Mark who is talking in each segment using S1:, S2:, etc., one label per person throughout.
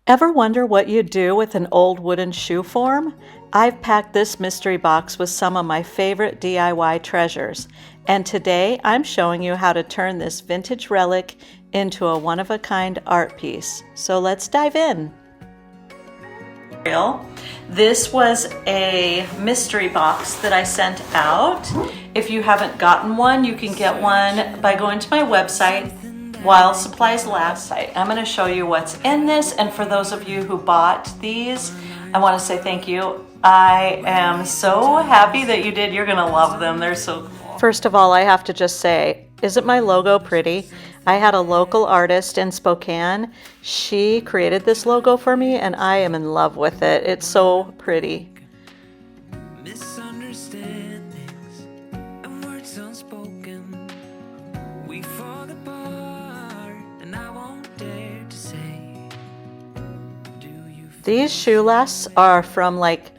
S1: Ever wonder what you'd do with an old wooden shoe form? I've packed this mystery box with some of my favorite DIY treasures, and today I'm showing you how to turn this vintage relic into a one-of-a-kind art piece. So let's dive in. This was a mystery box that I sent out. If you haven't gotten one, you can get one by going to my website, while supplies last. I'm going to show you what's in this, and for those of you who bought these, I want to say thank you. I am so happy that you did. You're going to love them. They're so cool. First of all, I have to just say, isn't my logo pretty? I had a local artist in Spokane. She created this logo for me, and I am in love with it. It's so pretty. These shoe lasts are from like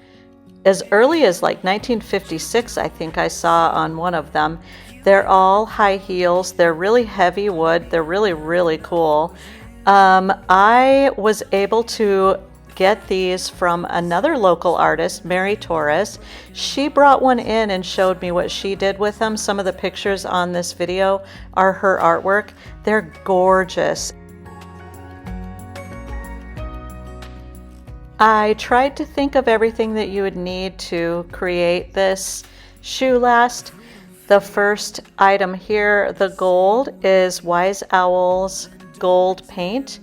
S1: as early as like 1956, I think I saw on one of them. They're all high heels. They're really heavy wood. They're really, really cool. I was able to get these from another local artist, Mary Torres. She brought one in and showed me what she did with them. Some of the pictures on this video are her artwork. They're gorgeous. I tried to think of everything that you would need to create this shoe last. The first item here, the gold, is Wise Owl's gold paint,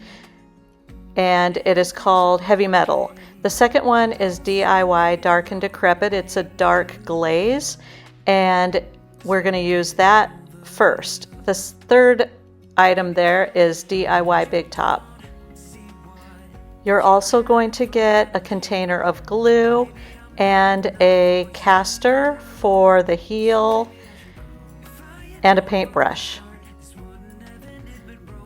S1: and it is called Heavy Metal. The second one is DIY Dark and Decrepit. It's a dark glaze, and we're going to use that first. This third item there is DIY Big Top. You're also going to get a container of glue and a caster for the heel and a paintbrush.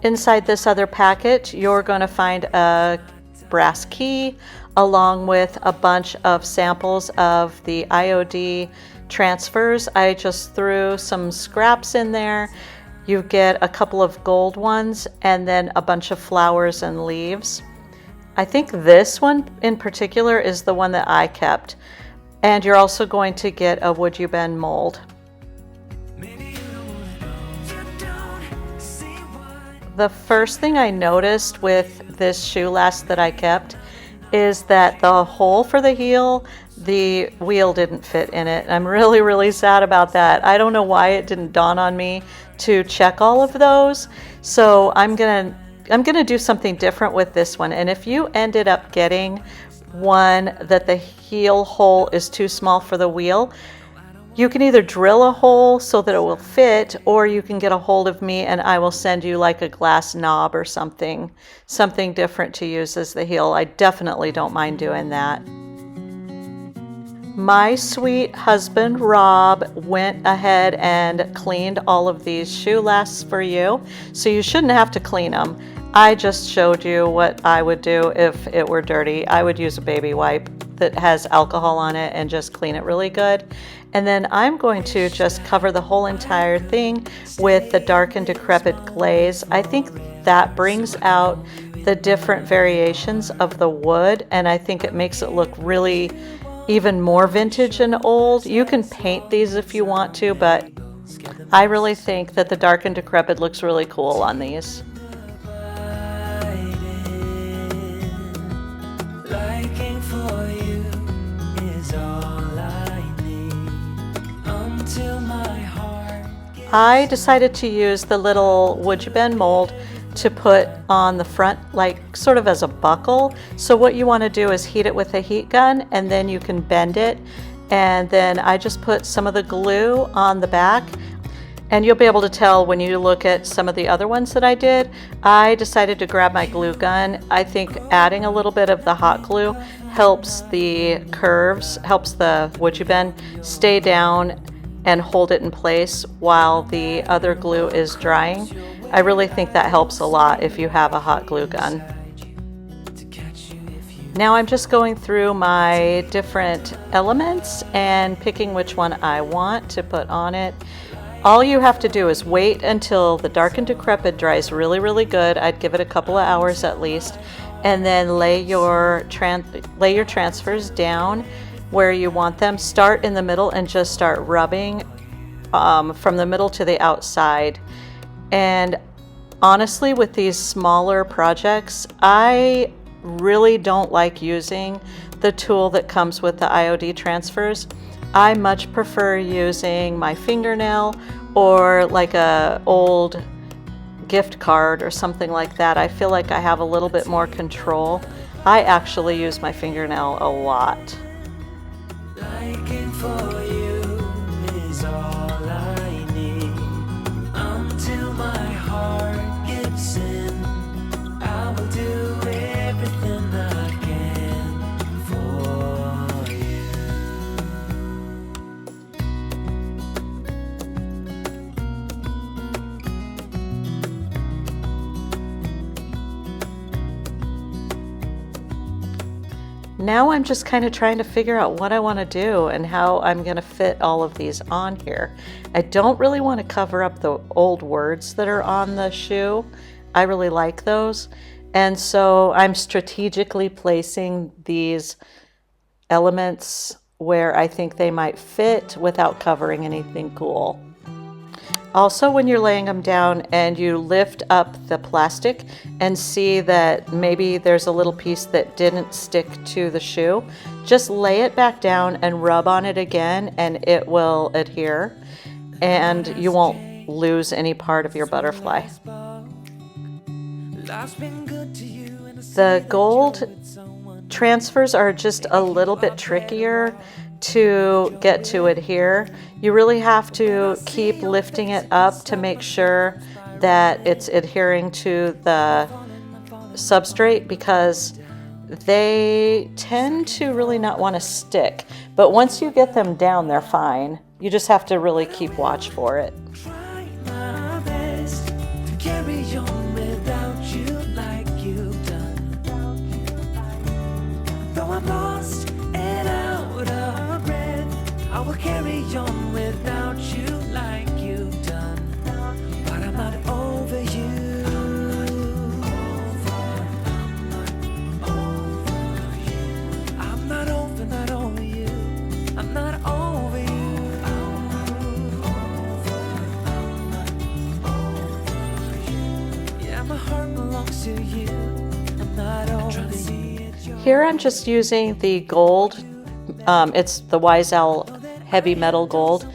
S1: Inside this other packet, you're going to find a brass key along with a bunch of samples of the IOD transfers. I just threw some scraps in there. You get a couple of gold ones and then a bunch of flowers and leaves. I think this one in particular is the one that I kept. And you're also going to get a WoodUBend mold. The first thing I noticed with this shoe last that I kept is that the hole for the heel, the wheel didn't fit in it. I'm really, really sad about that. I don't know why it didn't dawn on me to check all of those. So I'm gonna do something different with this one. And if you ended up getting one that the heel hole is too small for the wheel, you can either drill a hole so that it will fit, or you can get a hold of me and I will send you like a glass knob or something different to use as the heel. I definitely don't mind doing that. My sweet husband, Rob, went ahead and cleaned all of these shoe lasts for you, so you shouldn't have to clean them. I just showed you what I would do if it were dirty. I would use a baby wipe that has alcohol on it and just clean it really good. And then I'm going to just cover the whole entire thing with the dark and decrepit glaze. I think that brings out the different variations of the wood, and I think it makes it look really even more vintage and old. You can paint these if you want to, but I really think that the dark and decrepit looks really cool on these. I decided to use the little WoodUBend mold to put on the front, like sort of as a buckle. So what you want to do is heat it with a heat gun, and then you can bend it. And then I just put some of the glue on the back, and you'll be able to tell when you look at some of the other ones that I did. I decided to grab my glue gun. I think adding a little bit of the hot glue helps the curves, helps the WoodUBend stay down and hold it in place while the other glue is drying. I really think that helps a lot if you have a hot glue gun. Now I'm just going through my different elements and picking which one I want to put on it. All you have to do is wait until the dark and decrepit dries really, really good. I'd give it a couple of hours at least. and then lay your transfers down where you want them. Start in the middle and just start rubbing from the middle to the outside. And honestly, with these smaller projects, I really don't like using the tool that comes with the IOD transfers. I much prefer using my fingernail or like a old gift card or something like that. I feel like I have a little bit more control. I actually use my fingernail a lot. Liking for you is all I need. Until my heart gives in, I will do everything I can for you. Now I'm just kind of trying to figure out what I want to do and how I'm going to fit all of these on here. I don't really want to cover up the old words that are on the shoe. I really like those. And so I'm strategically placing these elements where I think they might fit without covering anything cool. Also, when you're laying them down and you lift up the plastic and see that maybe there's a little piece that didn't stick to the shoe, just lay it back down and rub on it again and it will adhere and you won't lose any part of your butterfly. The gold transfers are just a little bit trickier to get to adhere. You really have to keep lifting it up to make sure that it's adhering to the substrate, because they tend to really not want to stick. But once you get them down, they're fine. You just have to really keep watch for it. I will carry on without you like you've done, but I'm not over you. I'm not over you. I'm not over you. Yeah, my heart belongs to you. I'm not over you. Here I'm just using the gold. It's the Wise Owl Heavy Metal Gold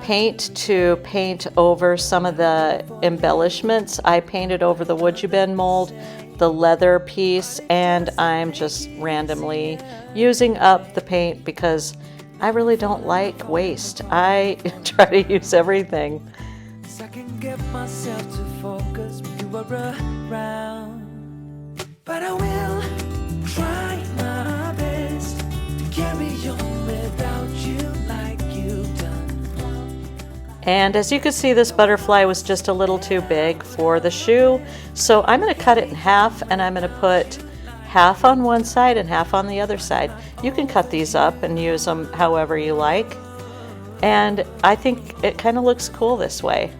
S1: paint to paint over some of the embellishments. I painted over the WoodUBend mold, the leather piece, and I'm just randomly using up the paint because I really don't like waste. I try to use everything. I can get myself to focus when you are around, but I will try my best to carry on without you like you've done. And as you can see, this butterfly was just a little too big for the shoe, so I'm going to cut it in half and I'm going to put half on one side and half on the other side. You can cut these up and use them however you like, and I think it kind of looks cool this way.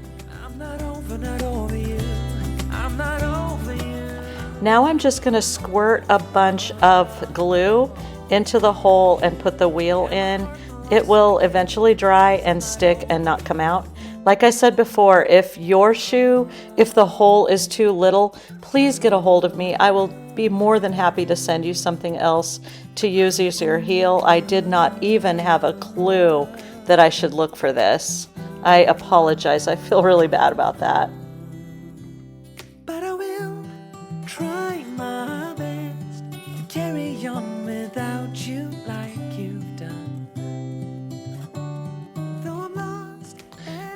S1: Now I'm just going to squirt a bunch of glue into the hole and put the wheel in. It will eventually dry and stick and not come out. Like I said before, if the hole is too little, please get a hold of me. I will be more than happy to send you something else to use as your heel. I did not even have a clue that I should look for this. I apologize. I feel really bad about that. But I will try my best to carry on without you like you've done.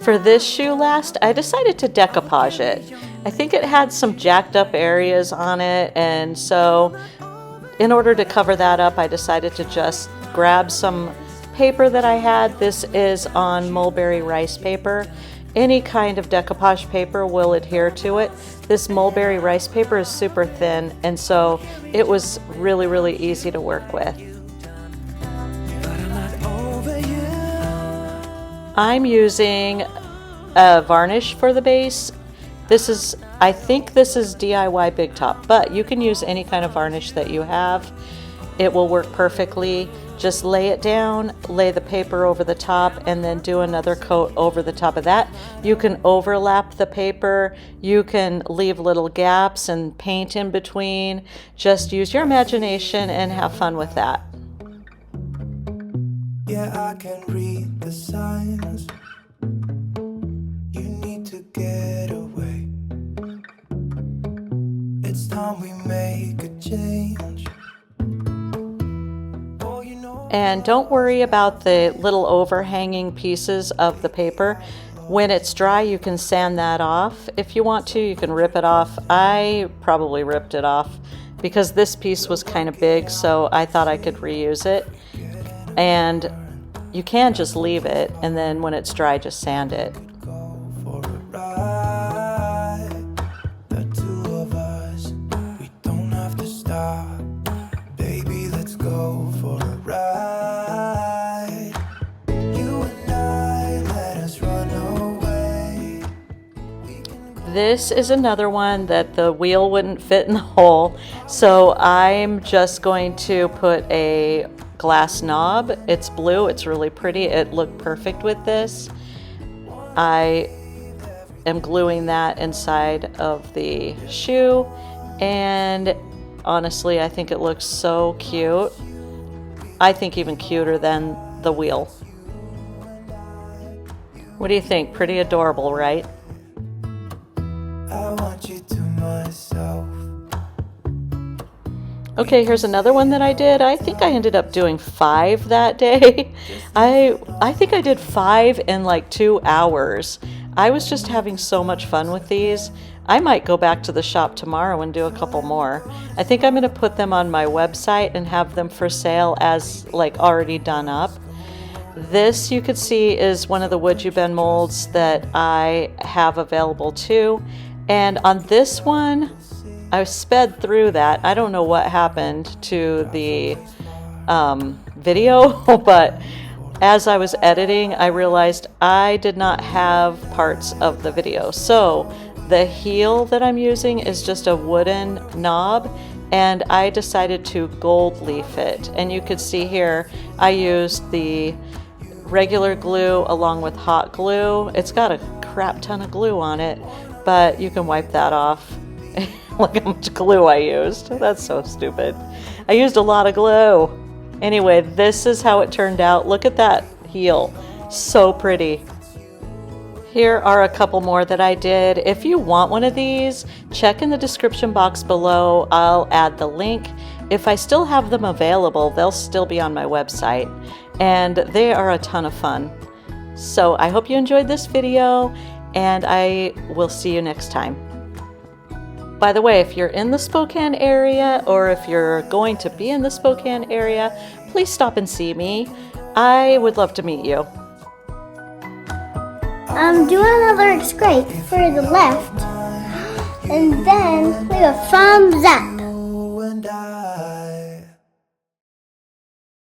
S1: For this shoe last, I decided to decoupage it. I think it had some jacked up areas on it, and so in order to cover that up, I decided to just grab some paper that I had. This is on mulberry rice paper. Any kind of decoupage paper will adhere to it. This mulberry rice paper is super thin, and so it was really, really easy to work with. I'm using a varnish for the base. This is I think this is DIY Big Top, but you can use any kind of varnish that you have. It will work perfectly. Just lay it down, lay the paper over the top, and then do another coat over the top of that. You can overlap the paper. You can leave little gaps and paint in between. Just use your imagination and have fun with that.
S2: Yeah, I can read the signs. You need to get away. It's time we make a change.
S1: And don't worry about the little overhanging pieces of the paper. When it's dry, you can sand that off. If you want to, you can rip it off. I probably ripped it off because this piece was kind of big, so I thought I could reuse it. And you can just leave it, and then when it's dry, just sand it. This is another one that the wheel wouldn't fit in the hole, so I'm just going to put a glass knob. It's blue, it's really pretty, it looked perfect with this. I am gluing that inside of the shoe, and honestly I think it looks so cute. I think even cuter than the wheel. What do you think? Pretty adorable, right? Okay, here's another one that I did. I think I ended up doing 5 that day. I think I did 5 in like 2 hours. I was just having so much fun with these. I might go back to the shop tomorrow and do a couple more. I think I'm going to put them on my website and have them for sale as like already done up. This you could see is one of the WoodUBend molds that I have available too. And on this one, I sped through that. I don't know what happened to the video, but as I was editing, I realized I did not have parts of the video. So the heel that I'm using is just a wooden knob, and I decided to gold leaf it. And you could see here, I used the regular glue along with hot glue. It's got a crap ton of glue on it, but you can wipe that off. Look how much glue I used. That's so stupid. I used a lot of glue. Anyway, this is how it turned out. Look at that heel. So pretty. Here are a couple more that I did. If you want one of these, check in the description box below. I'll add the link. If I still have them available, they'll still be on my website. And they are a ton of fun. So I hope you enjoyed this video, and I will see you next time. By the way, if you're in the Spokane area, or if you're going to be in the Spokane area, please stop and see me. I would love to meet you.
S3: Do another scrape for the left, and then leave a thumbs up.